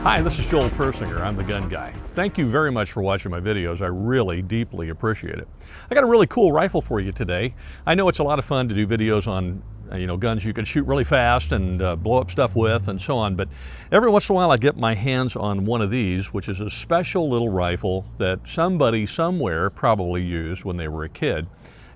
Hi, this is Joel Persinger. I'm the gun guy. Thank you very much for watching my videos. I really deeply appreciate it. I got a really cool rifle for you today. I know it's a lot of fun to do videos on guns you can shoot really fast and blow up stuff with and so on, but every once in a while I get my hands on one of these, which is a special little rifle that somebody somewhere probably used when they were a kid.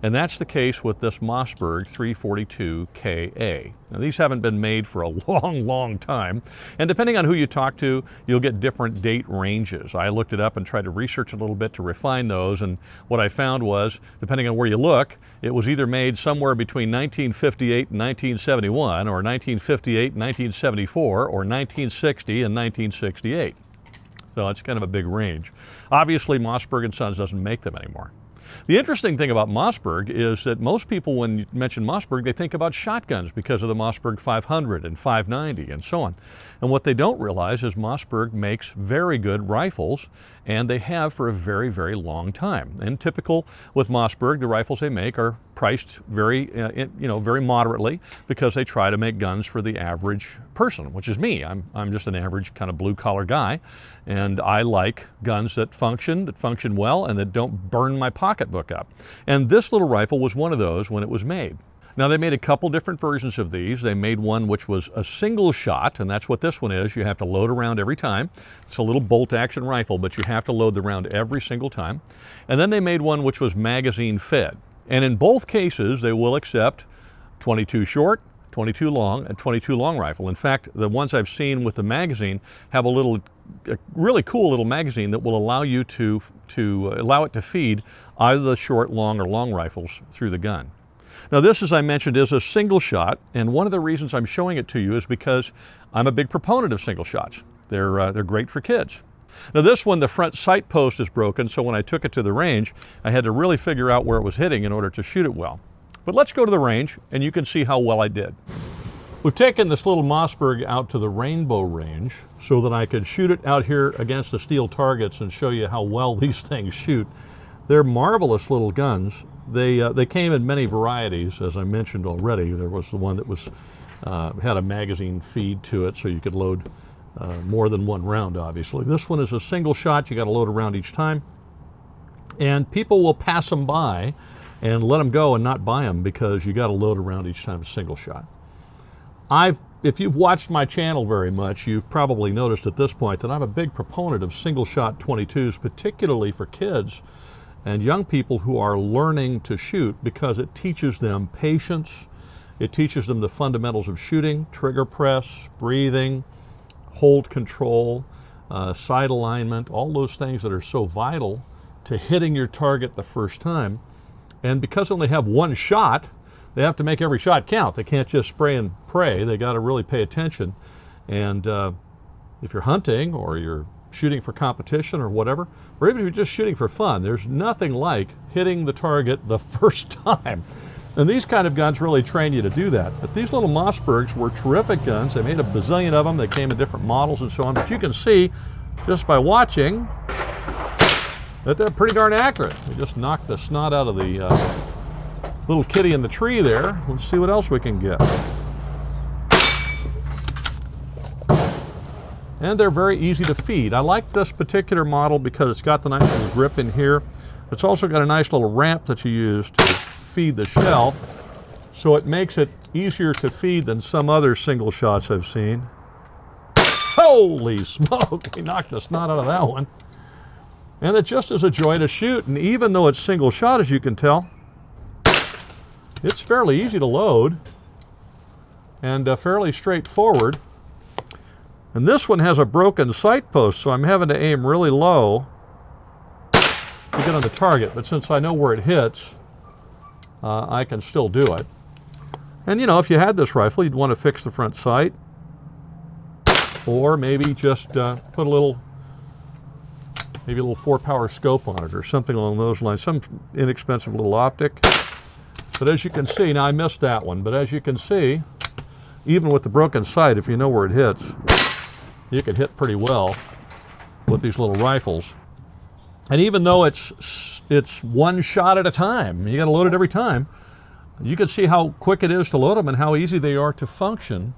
And that's the case with this Mossberg 342KA. Now, these haven't been made for a long time. And depending on who you talk to, you'll get different date ranges. I looked it up and tried to research a little bit to refine those. And what I found was, depending on where you look, it was either made somewhere between 1958 and 1971, or 1958 and 1974, or 1960 and 1968. So it's kind of a big range. Obviously, Mossberg & Sons doesn't make them anymore. The interesting thing about Mossberg is that most people, when you mention Mossberg, they think about shotguns because of the Mossberg 500 and 590 and so on. And what they don't realize is Mossberg makes very good rifles, and they have for a very long time. And typical with Mossberg, the rifles they make are priced very moderately, because they try to make guns for the average person, which is me. I'm just an average kind of blue-collar guy, and I like guns that function well, and that don't burn my pocketbook up. And this little rifle was one of those when it was made. Now, they made a couple different versions of these. They made one which was a single shot, and that's what this one is. You have to load a round every time. It's a little bolt action rifle, but you have to load the round every single time. And then they made one which was magazine fed. And in both cases, they will accept 22 short, 22 long, and 22 long rifle. In fact, the ones I've seen with the magazine have a really cool little magazine that will allow you to allow it to feed either the short, long, or long rifles through the gun. Now, this, as I mentioned, is a single shot, and one of the reasons I'm showing it to you is because I'm a big proponent of single shots. They're great for kids. Now, this one, the front sight post is broken, so when I took it to the range, I had to really figure out where it was hitting in order to shoot it well. But let's go to the range, and you can see how well I did. We've taken this little Mossberg out to the Rainbow range so that I could shoot it out here against the steel targets and show you how well these things shoot. They're marvelous little guns. They came in many varieties, as I mentioned already. There was the one that was had a magazine feed to it, so you could load more than one round, obviously. This one is a single shot. You got to load a round each time. And people will pass them by and let them go and not buy them because you got to load a round each time, a single shot. If you've watched my channel very much, you've probably noticed at this point that I'm a big proponent of single shot 22s, particularly for kids and young people who are learning to shoot, because it teaches them patience. It teaches them the fundamentals of shooting, trigger press, breathing, hold control, sight alignment, all those things that are so vital to hitting your target the first time. And because they only have one shot, they have to make every shot count. They can't just spray and pray. They got to really pay attention. And if you're hunting or you're shooting for competition or whatever, or even if you're just shooting for fun, there's nothing like hitting the target the first time. And these kind of guns really train you to do that. But these little Mossbergs were terrific guns. They made a bazillion of them. They came in different models and so on. But you can see just by watching that they're pretty darn accurate. We just knocked the snot out of the little kitty in the tree there. Let's see what else we can get. And they're very easy to feed. I like this particular model because it's got the nice little grip in here. It's also got a nice little ramp that you use to feed the shell, so it makes it easier to feed than some other single shots I've seen. Holy smoke, we knocked the snot out of that one. And it just is a joy to shoot, and even though it's single shot, as you can tell, it's fairly easy to load and fairly straightforward. And this one has a broken sight post, so I'm having to aim really low to get on the target. But since I know where it hits, I can still do it. And if you had this rifle, you'd want to fix the front sight, or maybe just put a little 4-power scope on it or something along those lines, some inexpensive little optic. But as you can see, now I missed that one, but as you can see, even with the broken sight, if you know where it hits, you can hit pretty well with these little rifles. And even though it's one shot at a time, you got to load it every time, you can see how quick it is to load them and how easy they are to function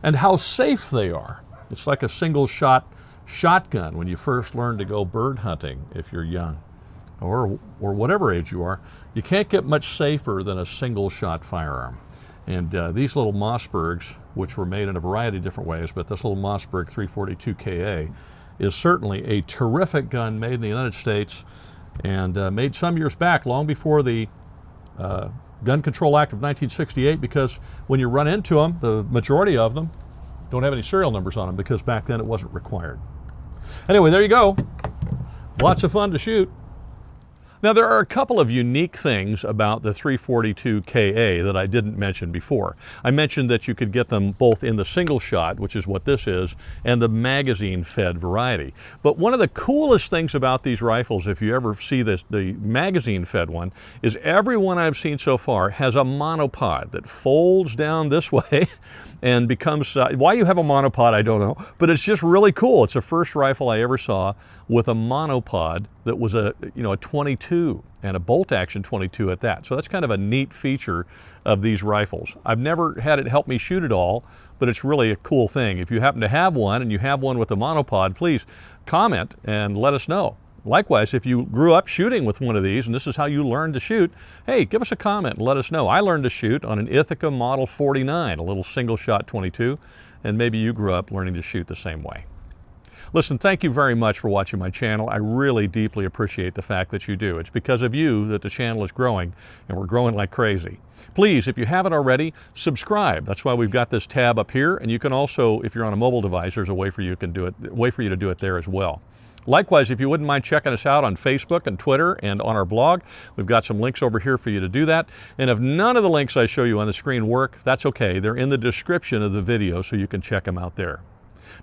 and how safe they are. It's like a single shot shotgun when you first learn to go bird hunting if you're young, or whatever age you are. You can't get much safer than a single shot firearm. And these little Mossbergs, which were made in a variety of different ways, but this little Mossberg 342 KA is certainly a terrific gun made in the United States and made some years back, long before the Gun Control Act of 1968, because when you run into them, the majority of them don't have any serial numbers on them, because back then it wasn't required. Anyway, there you go. Lots of fun to shoot. Now, there are a couple of unique things about the 342 KA that I didn't mention before. I mentioned that you could get them both in the single shot, which is what this is, and the magazine fed variety. But one of the coolest things about these rifles, if you ever see this, the magazine fed one, is every one I've seen so far has a monopod that folds down this way and becomes, why you have a monopod, I don't know, but it's just really cool. It's the first rifle I ever saw with a monopod that was a 22 and a bolt action 22 at that. So that's kind of a neat feature of these rifles. I've never had it help me shoot at all, but it's really a cool thing. If you happen to have one and you have one with a monopod, please comment and let us know. Likewise, if you grew up shooting with one of these and this is how you learned to shoot, hey, give us a comment and let us know. I learned to shoot on an Ithaca Model 49, a little single shot 22, and maybe you grew up learning to shoot the same way. Listen, thank you very much for watching my channel. I really deeply appreciate the fact that you do. It's because of you that the channel is growing, and we're growing like crazy. Please, if you haven't already, subscribe. That's why we've got this tab up here, and you can also, if you're on a mobile device, there's a way for you to do it there as well. Likewise, if you wouldn't mind checking us out on Facebook and Twitter and on our blog, we've got some links over here for you to do that. And if none of the links I show you on the screen work, that's okay. They're in the description of the video, so you can check them out there.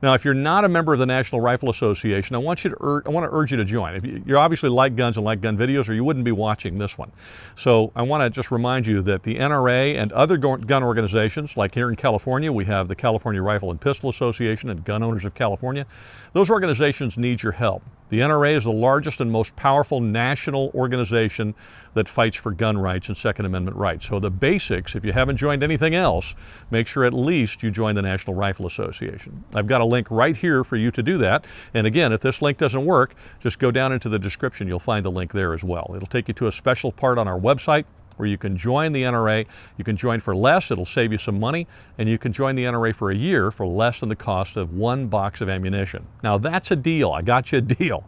Now, if you're not a member of the National Rifle Association, I want to urge you to join. If you obviously like guns and like gun videos, or you wouldn't be watching this one. So I want to just remind you that the NRA and other gun organizations, like here in California, we have the California Rifle and Pistol Association and Gun Owners of California. Those organizations need your help. The NRA is the largest and most powerful national organization that fights for gun rights and Second Amendment rights. So the basics, if you haven't joined anything else, make sure at least you join the National Rifle Association. I've got a link right here for you to do that. And again, if this link doesn't work, just go down into the description. You'll find the link there as well. It'll take you to a special part on our website where you can join the NRA. You can join for less, it'll save you some money, and you can join the NRA for a year for less than the cost of one box of ammunition. Now that's a deal, I got you a deal.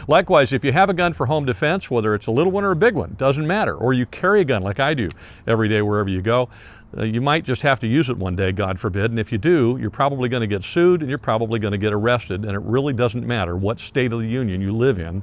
Likewise, if you have a gun for home defense, whether it's a little one or a big one, doesn't matter, or you carry a gun like I do every day wherever you go, you might just have to use it one day, God forbid, and if you do, you're probably going to get sued and you're probably going to get arrested, and it really doesn't matter what state of the union you live in.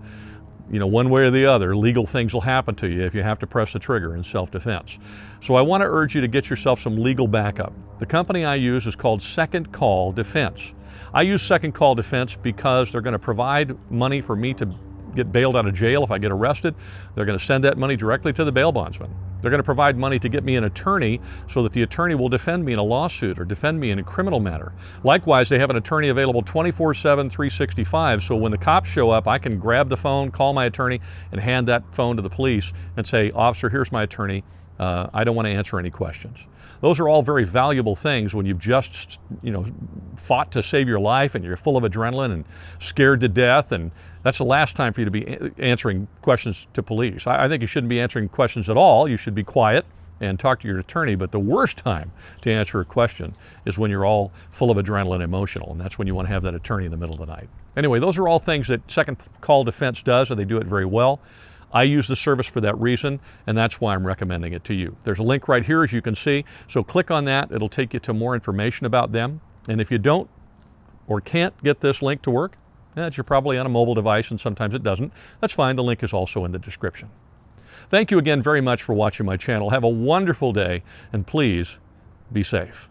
One way or the other, legal things will happen to you if you have to press the trigger in self-defense. So I want to urge you to get yourself some legal backup. The company I use is called Second Call Defense. I use Second Call Defense because they're going to provide money for me to get bailed out of jail if I get arrested. They're going to send that money directly to the bail bondsman. They're going to provide money to get me an attorney so that the attorney will defend me in a lawsuit or defend me in a criminal matter. Likewise, they have an attorney available 24/7, 365, so when the cops show up, I can grab the phone, call my attorney, and hand that phone to the police and say, "Officer, here's my attorney. I don't want to answer any questions." Those are all very valuable things when you've just, fought to save your life and you're full of adrenaline and scared to death, and that's the last time for you to be answering questions to police. I think you shouldn't be answering questions at all. You should be quiet and talk to your attorney, but the worst time to answer a question is when you're all full of adrenaline and emotional, and that's when you want to have that attorney in the middle of the night. Anyway, those are all things that Second Call Defense does, and they do it very well. I use the service for that reason, and that's why I'm recommending it to you. There's a link right here, as you can see, so click on that. It'll take you to more information about them. And if you don't or can't get this link to work, you're probably on a mobile device and sometimes it doesn't. That's fine, the link is also in the description. Thank you again very much for watching my channel. Have a wonderful day, and please be safe.